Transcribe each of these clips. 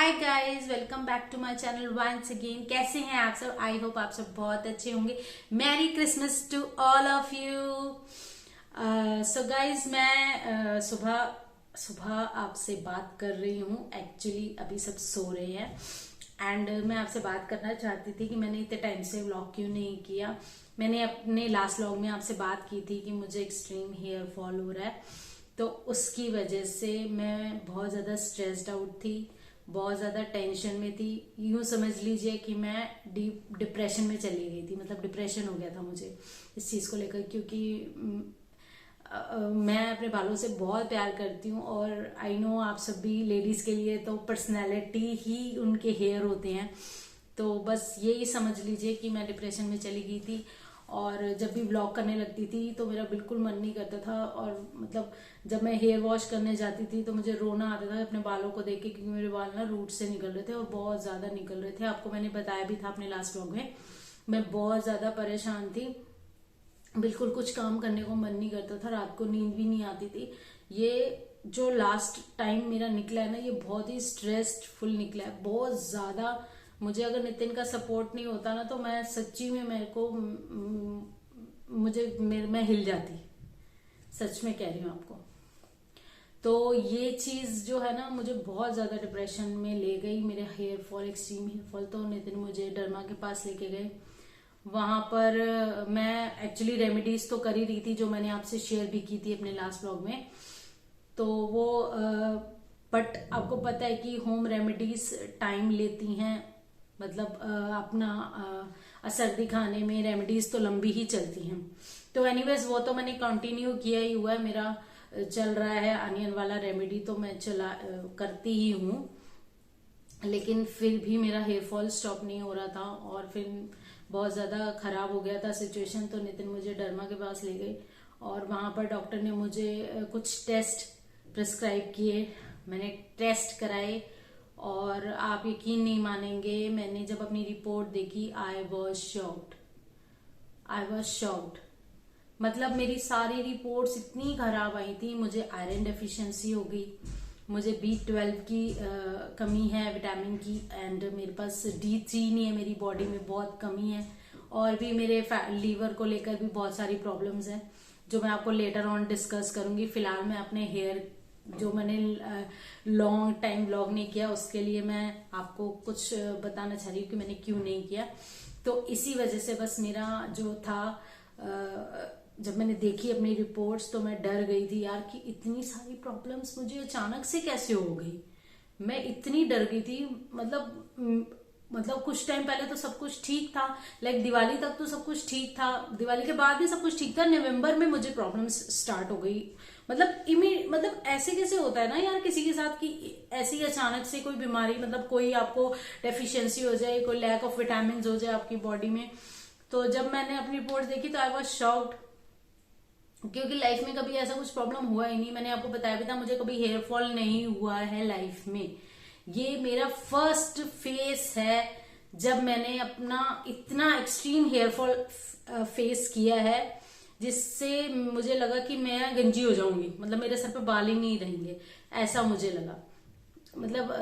Hi guys, welcome back to my channel once again. कैसे हैं आप सब? आई होप आप सब बहुत अच्छे होंगे। Merry Christmas to all of you. So guys, मैं सुबह सुबह आपसे बात कर रही हूँ। एक्चुअली अभी सब सो रहे हैं एंड मैं आपसे बात करना चाहती थी कि मैंने इतने टाइम से व्लॉग क्यों नहीं किया। मैंने अपने लास्ट व्लॉग में आपसे बात की थी कि मुझे एक्सट्रीम हेयर फॉल हो रहा है, तो उसकी वजह से मैं बहुत ज़्यादा स्ट्रेस्ड आउट थी, बहुत ज़्यादा टेंशन में थी। यूँ समझ लीजिए कि मैं डीप डिप्रेशन में चली गई थी। मतलब डिप्रेशन हो गया था मुझे इस चीज़ को लेकर, क्योंकि मैं अपने बालों से बहुत प्यार करती हूँ और आई नो आप सभी लेडीज़ के लिए तो पर्सनैलिटी ही उनके हेयर होते हैं। तो बस यही समझ लीजिए कि मैं डिप्रेशन में चली गई थी और जब भी व्लॉग करने लगती थी तो मेरा बिल्कुल मन नहीं करता था। और मतलब जब मैं हेयर वॉश करने जाती थी तो मुझे रोना आता था अपने बालों को देख के, क्योंकि मेरे बाल ना रूट से निकल रहे थे और बहुत ज़्यादा निकल रहे थे। आपको मैंने बताया भी था अपने लास्ट व्लॉग में। मैं बहुत ज़्यादा परेशान थी, बिल्कुल कुछ काम करने को मन नहीं करता था, रात को नींद भी नहीं आती थी। ये जो लास्ट टाइम मेरा निकला है ना, ये बहुत ही स्ट्रेसफुल निकला है, बहुत ज़्यादा। मुझे अगर नितिन का सपोर्ट नहीं होता ना तो मैं सच्ची में मैं हिल जाती। सच में कह रही हूँ आपको। तो ये चीज़ जो है ना, मुझे बहुत ज़्यादा डिप्रेशन में ले गई। मेरे hair fall, extreme hair fall. तो नितिन मुझे डर्मा के पास लेके गए। वहां पर मैं एक्चुअली रेमेडीज तो कर ही रही थी, जो मैंने आपसे शेयर भी की थी अपने लास्ट व्लॉग में। तो वो बट आपको पता है कि होम रेमेडीज टाइम लेती हैं। मतलब अपना असर दिखाने में रेमेडीज तो लंबी ही चलती हैं। तो एनीवेज वो तो मैंने कंटिन्यू किया ही हुआ है। मेरा चल रहा है अनियन वाला रेमेडी, तो मैं करती ही हूँ। लेकिन फिर भी मेरा हेयर फॉल स्टॉप नहीं हो रहा था और फिर बहुत ज़्यादा खराब हो गया था सिचुएशन। तो नितिन मुझे डर्मा के पास ले गई और वहाँ पर डॉक्टर ने मुझे कुछ टेस्ट प्रिस्क्राइब किए। मैंने टेस्ट कराए और आप यकीन नहीं मानेंगे, मैंने जब अपनी रिपोर्ट देखी आई वॉज शॉक्ड। मतलब मेरी सारी रिपोर्ट्स इतनी खराब आई थी। मुझे आयरन डेफिशिएंसी हो गई, मुझे B12 की कमी है, विटामिन की, एंड मेरे पास D3 नहीं है, मेरी बॉडी में बहुत कमी है। और भी मेरे लीवर को लेकर भी बहुत सारी प्रॉब्लम्स हैं, जो मैं आपको लेटर ऑन डिस्कस करूंगी। फिलहाल मैं अपने हेयर, जो मैंने लॉन्ग टाइम व्लॉग नहीं किया, उसके लिए मैं आपको कुछ बताना चाह रही हूँ कि मैंने क्यों नहीं किया। तो इसी वजह से बस मेरा जो था, जब मैंने देखी अपनी रिपोर्ट्स तो मैं डर गई थी यार कि इतनी सारी प्रॉब्लम्स मुझे अचानक से कैसे हो गई। मैं इतनी डर गई थी। मतलब कुछ टाइम पहले तो सब कुछ ठीक था, लाइक दिवाली तक तो सब कुछ ठीक था, दिवाली के बाद भी सब कुछ ठीक था। नवंबर में मुझे प्रॉब्लम्स स्टार्ट हो गई। मतलब ऐसे कैसे होता है ना यार किसी के साथ कि ऐसे ही अचानक से कोई बीमारी, मतलब कोई आपको डेफिशिएंसी हो जाए, कोई लैक ऑफ विटामिन हो जाए आपकी बॉडी में। तो जब मैंने अपनी रिपोर्ट देखी तो आई वॉज शॉक्ड, क्योंकि लाइफ में कभी ऐसा कुछ प्रॉब्लम हुआ ही नहीं। मैंने आपको बताया भी था, मुझे कभी हेयर फॉल नहीं हुआ है लाइफ में। ये मेरा फर्स्ट फेस है जब मैंने अपना इतना एक्सट्रीम हेयर फॉल फेस किया है, जिससे मुझे लगा कि मैं गंजी हो जाऊंगी। मतलब मेरे सर पे बाल ही नहीं रहेंगे, ऐसा मुझे लगा। मतलब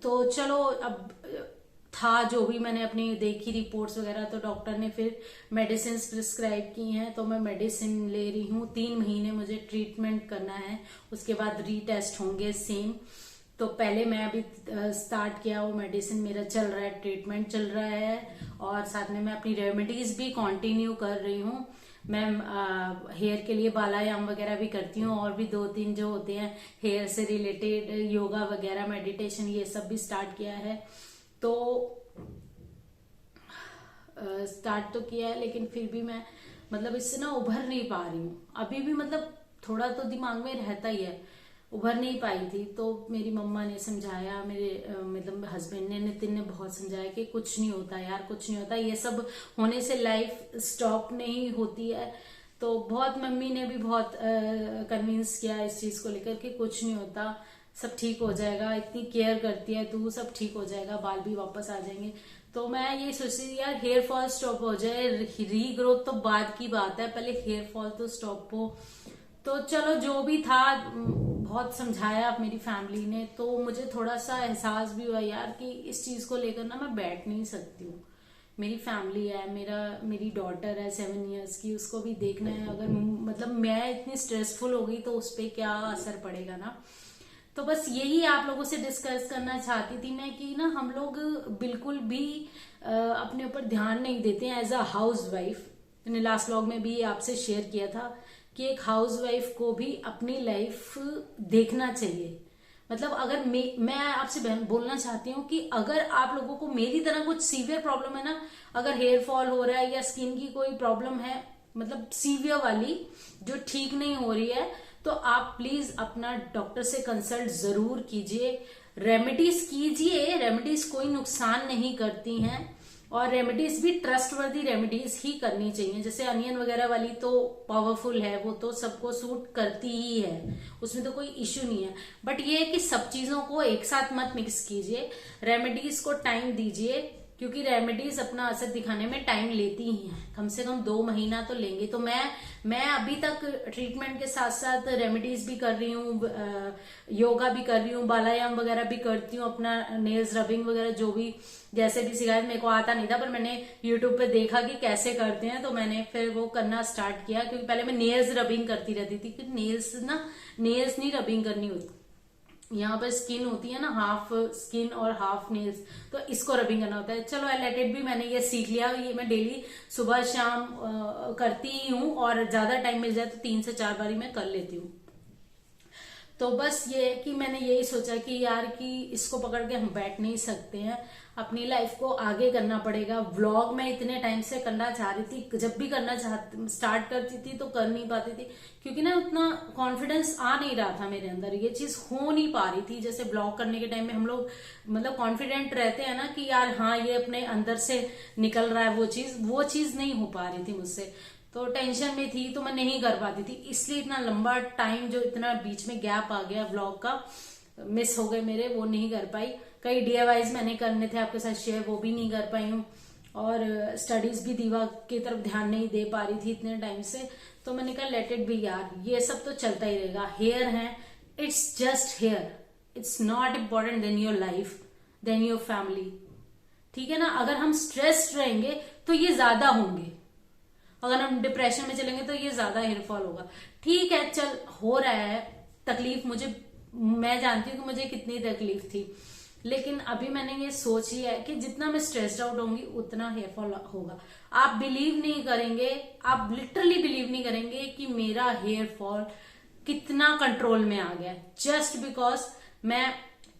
तो चलो, अब था जो भी, मैंने अपनी देखी रिपोर्ट्स वगैरह, तो डॉक्टर ने फिर मेडिसिन प्रिस्क्राइब की हैं। तो मैं मेडिसिन ले रही हूँ। 3 महीने मुझे ट्रीटमेंट करना है, उसके बाद रीटेस्ट होंगे सेम। तो पहले मैं अभी स्टार्ट किया, वो मेडिसिन मेरा चल रहा है, ट्रीटमेंट चल रहा है, और साथ में मैं अपनी रेमेडीज भी कंटिन्यू कर रही हूँ। मैं हेयर के लिए बालायाम वगैरह भी करती हूँ, और भी 2-3 जो होते हैं हेयर से रिलेटेड, योगा वगैरह, मेडिटेशन, ये सब भी स्टार्ट किया है। तो स्टार्ट तो किया है, लेकिन फिर भी मैं मतलब इससे ना उभर नहीं पा रही हूँ अभी भी। मतलब थोड़ा तो दिमाग में रहता ही है, उभर नहीं पाई थी। तो मेरी मम्मा ने समझाया, मेरे मतलब हस्बैंड ने, नितिन ने बहुत समझाया कि कुछ नहीं होता यार, कुछ नहीं होता, ये सब होने से लाइफ स्टॉप नहीं होती है। तो बहुत मम्मी ने भी बहुत कन्विंस किया इस चीज को लेकर कि कुछ नहीं होता, सब ठीक हो जाएगा, इतनी केयर करती है तू, सब ठीक हो जाएगा, बाल भी वापस आ जाएंगे। तो मैं ये सोचती थी यार हेयर फॉल स्टॉप हो जाए, रीग्रोथ तो बाद की बात है, पहले हेयर फॉल तो स्टॉप हो। तो चलो जो भी था, बहुत समझाया मेरी फैमिली ने, तो मुझे थोड़ा सा एहसास भी हुआ यार कि इस चीज को लेकर ना मैं बैठ नहीं सकती हूँ। मेरी फैमिली है, मेरी डॉटर है 7 इयर्स की, उसको भी देखना है। अगर मतलब मैं इतनी स्ट्रेसफुल हो गई तो उस पर क्या असर पड़ेगा ना। तो बस यही आप लोगों से डिस्कस करना चाहती थी मैं कि ना हम लोग बिल्कुल भी अपने ऊपर ध्यान नहीं देते हैं एज अ हाउस वाइफ। मैंने लास्ट व्लॉग में भी आपसे शेयर किया था कि एक हाउस वाइफ को भी अपनी लाइफ देखना चाहिए। मतलब अगर मैं आपसे बोलना चाहती हूँ कि अगर आप लोगों को मेरी तरह कुछ सीवियर प्रॉब्लम है ना, अगर हेयर फॉल हो रहा है या स्किन की कोई प्रॉब्लम है, मतलब सीवियर वाली जो ठीक नहीं हो रही है, तो आप प्लीज अपना डॉक्टर से कंसल्ट जरूर कीजिए। रेमेडीज कीजिए, रेमेडीज कोई नुकसान नहीं करती हैं, और रेमेडीज भी ट्रस्टवर्दी रेमेडीज ही करनी चाहिए। जैसे अनियन वगैरह वाली तो पावरफुल है, वो तो सबको सूट करती ही है, उसमें तो कोई इश्यू नहीं है। बट ये है कि सब चीजों को एक साथ मत मिक्स कीजिए, रेमेडीज को टाइम दीजिए, क्योंकि रेमेडीज अपना असर दिखाने में टाइम लेती ही हैं, कम से कम 2 महीना तो लेंगे। तो मैं अभी तक ट्रीटमेंट के साथ साथ रेमेडीज भी कर रही हूँ, योगा भी कर रही हूँ, बालायाम वगैरह भी करती हूँ, अपना नेल्स रबिंग वगैरह जो भी जैसे भी सिखाया। मेरे को आता नहीं था, पर मैंने यूट्यूब पे देखा कि कैसे करते हैं, तो मैंने फिर वो करना स्टार्ट किया। क्योंकि पहले मैं नेल्स रबिंग करती रहती थी, कि नेल्स नहीं रबिंग करनी होती, यहाँ पर स्किन होती है ना, हाफ स्किन और हाफ नेल्स, तो इसको रबिंग करना होता है। चलो आई लेट इट भी, मैंने ये सीख लिया। ये मैं डेली सुबह शाम करती ही हूँ, और ज्यादा टाइम मिल जाए तो 3 से 4 बारी मैं कर लेती हूँ। तो बस ये कि मैंने यही सोचा कि यार कि इसको पकड़ के हम बैठ नहीं सकते हैं, अपनी लाइफ को आगे करना पड़ेगा। व्लॉग मैं इतने टाइम से करना चाह रही थी, जब भी करना स्टार्ट करती थी तो कर नहीं पाती थी, क्योंकि ना उतना कॉन्फिडेंस आ नहीं रहा था मेरे अंदर, ये चीज हो नहीं पा रही थी। जैसे व्लॉग करने के टाइम में हम लोग मतलब कॉन्फिडेंट रहते हैं ना कि यार हाँ ये अपने अंदर से निकल रहा है, वो चीज नहीं हो पा रही थी मुझसे। तो टेंशन में थी तो मैं नहीं कर पाती थी, इसलिए इतना लंबा टाइम जो इतना बीच में गैप आ गया व्लॉग का, मिस हो गए मेरे, वो नहीं कर पाई। कई DIYs मैंने करने थे आपके साथ शेयर, वो भी नहीं कर पाई हूँ। और स्टडीज भी दीवा की तरफ ध्यान नहीं दे पा रही थी इतने टाइम से। तो मैंने कहा लेट इट बी यार, ये सब तो चलता ही रहेगा। हेयर है, it's just hair, it's not important then your life, then your family. ठीक है ना। अगर हम स्ट्रेस्ड रहेंगे तो ये ज्यादा होंगे, अगर हम डिप्रेशन में चलेंगे तो ये ज्यादा हेयरफॉल होगा। ठीक है, चल हो रहा है तकलीफ मुझे, मैं जानती हूँ कि मुझे कितनी तकलीफ थी, लेकिन अभी मैंने ये सोच लिया है कि जितना मैं स्ट्रेस्ड आउट होंगी उतना हेयरफॉल होगा। आप बिलीव नहीं करेंगे, आप लिटरली बिलीव नहीं करेंगे कि मेरा हेयरफॉल कितना कंट्रोल में आ गया, जस्ट बिकॉज मैं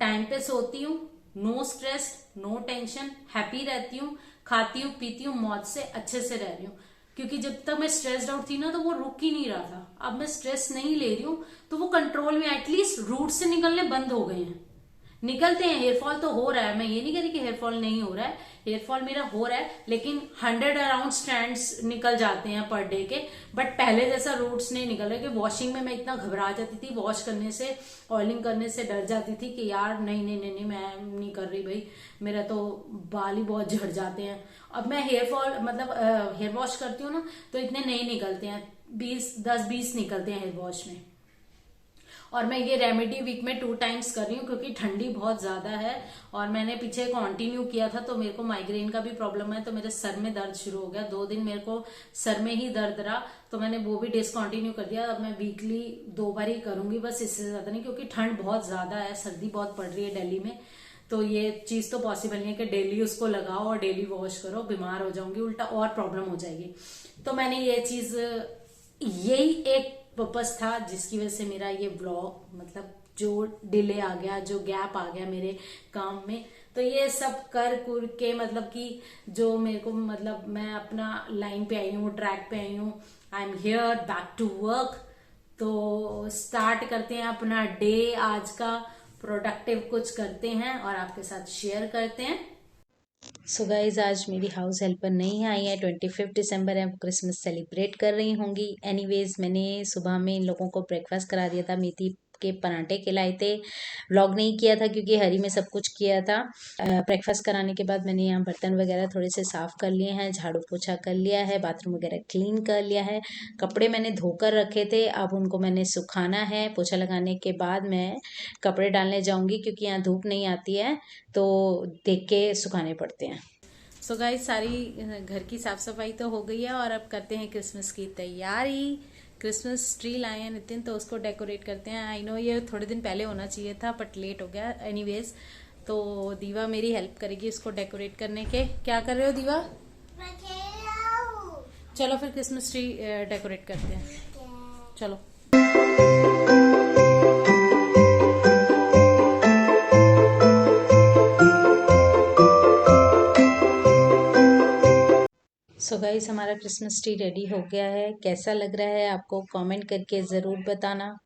टाइम पे सोती हूँ, no stress, no tension, happy रहती हूँ, खाती हूँ पीती हूँ, मौज से अच्छे से रह रही हूँ। क्योंकि जब तक मैं स्ट्रेस्ड आउट थी ना तो वो रुक ही नहीं रहा था। अब मैं स्ट्रेस नहीं ले रही हूँ तो वो कंट्रोल में, एटलीस्ट रूट से निकलने बंद हो गए हैं। निकलते हैं, हेयरफॉल तो हो रहा है, मैं ये नहीं कह रही कि हेयरफॉल नहीं हो रहा है, हेयरफॉल मेरा हो रहा है, लेकिन 100 अराउंड स्ट्रैंड्स निकल जाते हैं पर डे के। बट पहले जैसा रूट्स नहीं निकल रहे, कि वॉशिंग में मैं इतना घबरा जाती थी, वॉश करने से, ऑयलिंग करने से डर जाती थी कि यार नहीं नहीं नहीं नहीं मैं नहीं कर रही भाई, मेरा तो बाल ही बहुत झड़ जाते हैं। अब मैं हेयरफॉल मतलब हेयर वॉश करती हूँ ना तो इतने नहीं निकलते हैं, 10-20 निकलते हैं हेयर वॉश में। और मैं ये रेमेडी वीक में 2 टाइम्स कर रही हूँ, क्योंकि ठंडी बहुत ज्यादा है। और मैंने पीछे कंटिन्यू किया था तो मेरे को माइग्रेन का भी प्रॉब्लम है, तो मेरे सर में दर्द शुरू हो गया, 2 दिन मेरे को सर में ही दर्द रहा, तो मैंने वो भी डिसकंटिन्यू कर दिया। अब मैं वीकली 2 बार ही करूंगी बस, इससे ज्यादा नहीं, क्योंकि ठंड बहुत ज्यादा है, सर्दी बहुत पड़ रही है दिल्ली में। तो ये चीज तो पॉसिबल नहीं है कि डेली उसको लगाओ और डेली वॉश करो, बीमार हो जाऊंगी, उल्टा और प्रॉब्लम हो जाएगी। तो मैंने ये चीज, यही एक पर्पस था जिसकी वजह से मेरा ये व्लॉग मतलब जो डिले आ गया, जो गैप आ गया मेरे काम में। तो ये सब कर कुर के मतलब कि जो मेरे को मतलब मैं अपना लाइन पे आई हूँ, ट्रैक पे आई हूँ, I am here back to work. तो स्टार्ट करते हैं अपना डे, आज का प्रोडक्टिव कुछ करते हैं और आपके साथ शेयर करते हैं। सो गाइज, आज मेरी हाउस हेल्पर नहीं आई है, 25 दिसंबर है, क्रिसमस सेलिब्रेट कर रही होंगी। एनीवेज मैंने सुबह में इन लोगों को ब्रेकफास्ट करा दिया था, मेथी के पराठे खिलाए थे। व्लॉग नहीं किया था क्योंकि हरी में सब कुछ किया था। ब्रेकफास्ट कराने के बाद मैंने यहाँ बर्तन वगैरह थोड़े से साफ़ कर लिए हैं, झाड़ू पोछा कर लिया है, बाथरूम वगैरह क्लीन कर लिया है। कपड़े मैंने धोकर रखे थे, अब उनको मैंने सुखाना है। पोछा लगाने के बाद मैं कपड़े डालने जाऊँगी क्योंकि यहाँ धूप नहीं आती है तो देख के सुखाने पड़ते हैं। सो गाइस, सारी घर की साफ सफाई तो हो गई है और अब करते हैं क्रिसमस की तैयारी। क्रिसमस ट्री लाए हैं नितिन, तो उसको डेकोरेट करते हैं। आई नो ये थोड़े दिन पहले होना चाहिए था बट लेट हो गया। एनीवेज, तो दीवा मेरी हेल्प करेगी इसको डेकोरेट करने के। क्या कर रहे हो दीवा? चलो फिर क्रिसमस ट्री डेकोरेट करते हैं, चलो। सो गाइस, हमारा क्रिसमस ट्री रेडी हो गया है। कैसा लग रहा है आपको कमेंट करके ज़रूर बताना।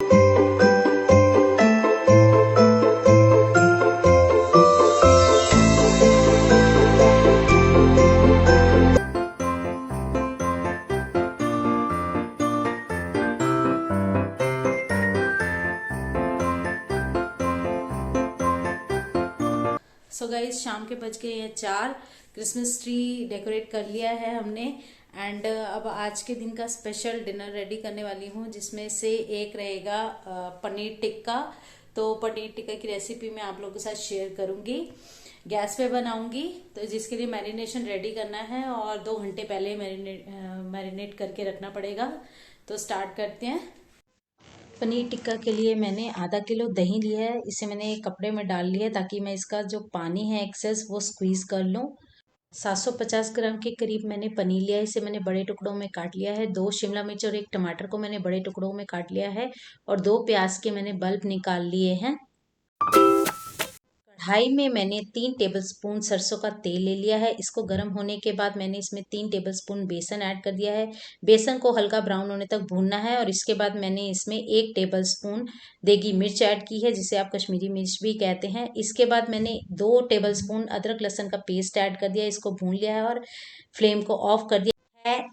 सो गाइस, शाम के बज गए हैं 4। क्रिसमस ट्री डेकोरेट कर लिया है हमने एंड अब आज के दिन का स्पेशल डिनर रेडी करने वाली हूँ, जिसमें से एक रहेगा पनीर टिक्का। तो पनीर टिक्का की रेसिपी मैं आप लोगों के साथ शेयर करूंगी। गैस पे बनाऊंगी, तो जिसके लिए मैरिनेशन रेडी करना है और 2 घंटे पहले मैरिनेट करके रखना पड़ेगा। तो स्टार्ट करते हैं। पनीर टिक्का के लिए मैंने आधा किलो दही लिया है। इसे मैंने कपड़े में डाल लिया है ताकि मैं इसका जो पानी है एक्सेस वो स्क्वीज़ कर लूँ। 750 ग्राम के करीब मैंने पनीर लिया है। इसे मैंने बड़े टुकड़ों में काट लिया है। 2 शिमला मिर्च और 1 टमाटर को मैंने बड़े टुकड़ों में काट लिया है और 2 प्याज के मैंने बल्ब निकाल लिए हैं। कढ़ाई में मैंने 3 टेबलस्पून सरसों का तेल ले लिया है। इसको गर्म होने के बाद मैंने इसमें 3 टेबलस्पून बेसन ऐड कर दिया है। बेसन को हल्का ब्राउन होने तक भूनना है और इसके बाद मैंने इसमें 1 टेबलस्पून देगी मिर्च ऐड की है, जिसे आप कश्मीरी मिर्च भी कहते हैं। इसके बाद मैंने 2 टेबलस्पून अदरक लहसुन का पेस्ट ऐड कर दिया। इसको भून लिया है और फ्लेम को ऑफ कर दिया है।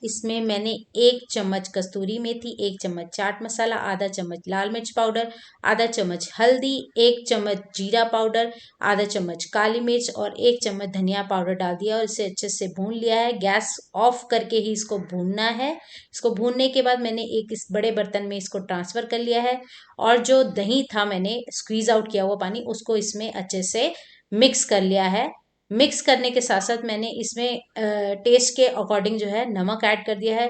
इसमें मैंने 1 चम्मच कस्तूरी मेथी, 1 चम्मच चाट मसाला, आधा चम्मच लाल मिर्च पाउडर, आधा चम्मच हल्दी, 1 चम्मच जीरा पाउडर, आधा चम्मच काली मिर्च और 1 चम्मच धनिया पाउडर डाल दिया और इसे अच्छे से भून लिया है। गैस ऑफ करके ही इसको भूनना है। इसको भूनने के बाद मैंने एक इस बड़े बर्तन में इसको ट्रांसफ़र कर लिया है और जो दही था मैंने स्क्वीज़ आउट किया हुआ पानी, उसको इसमें अच्छे से मिक्स कर लिया है। मिक्स करने के साथ साथ मैंने इसमें टेस्ट के अकॉर्डिंग जो है नमक ऐड कर दिया है।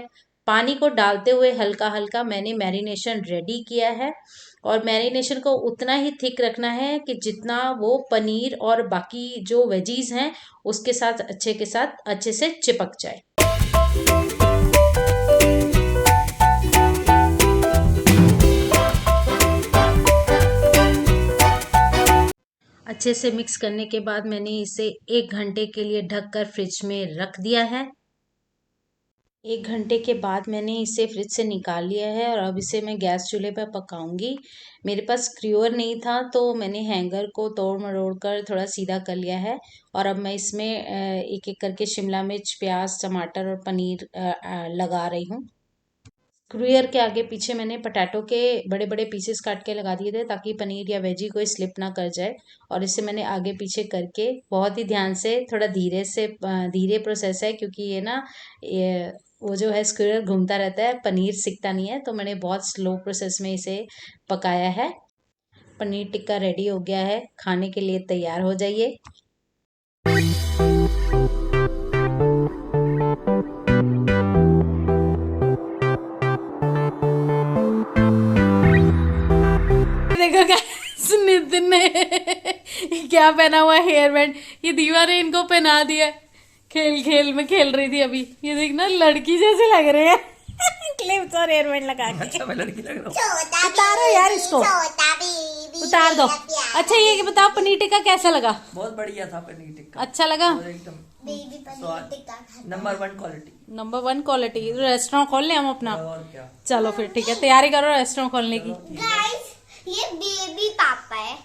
पानी को डालते हुए हल्का हल्का मैंने मैरिनेशन रेडी किया है और मैरिनेशन को उतना ही थिक रखना है कि जितना वो पनीर और बाकी जो वेजीज हैं उसके साथ अच्छे से चिपक जाए। अच्छे से मिक्स करने के बाद मैंने इसे 1 घंटे के लिए ढककर फ्रिज में रख दिया है। 1 घंटे के बाद मैंने इसे फ्रिज से निकाल लिया है और अब इसे मैं गैस चूल्हे पर पकाऊंगी। मेरे पास स्क्यूअर नहीं था तो मैंने हैंगर को तोड़ मरोड़ कर थोड़ा सीधा कर लिया है और अब मैं इसमें एक एक करके शिमला मिर्च, प्याज, टमाटर और पनीर लगा रही हूँ। स्क्रूयर के आगे पीछे मैंने पोटैटो के बड़े बड़े पीसेस काट के लगा दिए थे ताकि पनीर या वेजी कोई स्लिप ना कर जाए और इसे मैंने आगे पीछे करके बहुत ही ध्यान से, थोड़ा धीरे प्रोसेस है क्योंकि ये ना वो जो है स्क्रूयर घूमता रहता है, पनीर सिकता नहीं है, तो मैंने बहुत स्लो प्रोसेस में इसे पकाया है। पनीर टिक्का रेडी हो गया है, खाने के लिए तैयार हो जाइए। देखो नितिन ने क्या पहना हुआ हेयर बैंड, ये दीवा ने इनको पहना दिया। खेल खेल में खेल रही थी अभी, ये देखना लड़की जैसे लग रहे हैं क्लिप्स और हेयर बैंड लगा के। अच्छा, मैं लड़की लग रहा हूँ। उतारो यार इसको, उतार दो। अच्छा ये बताओ पनीर टिक्का कैसा लगा? बहुत बढ़िया था पनीर टिक्का, अच्छा लगा एकदम number 1 quality. Number 1 quality. Restaurant खोल ले हम अपना। और क्या, चलो फिर ठीक है, तैयारी करो रेस्टोरेंट खोलने की। ये बेबी पापा है।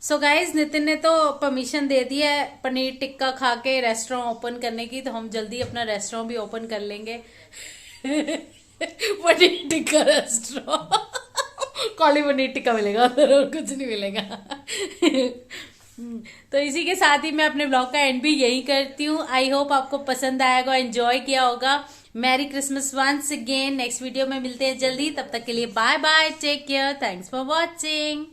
सो गाइज, नितिन ने तो परमिशन दे दी है पनीर टिक्का खा के रेस्टोरेंट ओपन करने की, तो हम जल्दी अपना रेस्टोरेंट भी ओपन कर लेंगे पनीर टिक्का रेस्टोरेंट काली पनीर टिक्का मिलेगा और कुछ नहीं मिलेगा। तो इसी के साथ ही मैं अपने ब्लॉग का एंड भी यही करती हूँ। आई होप आपको पसंद आएगा, एंजॉय किया होगा। Merry Christmas once again. Next video में मिलते हैं जल्दी, तब तक के लिए bye bye, take care, thanks for watching.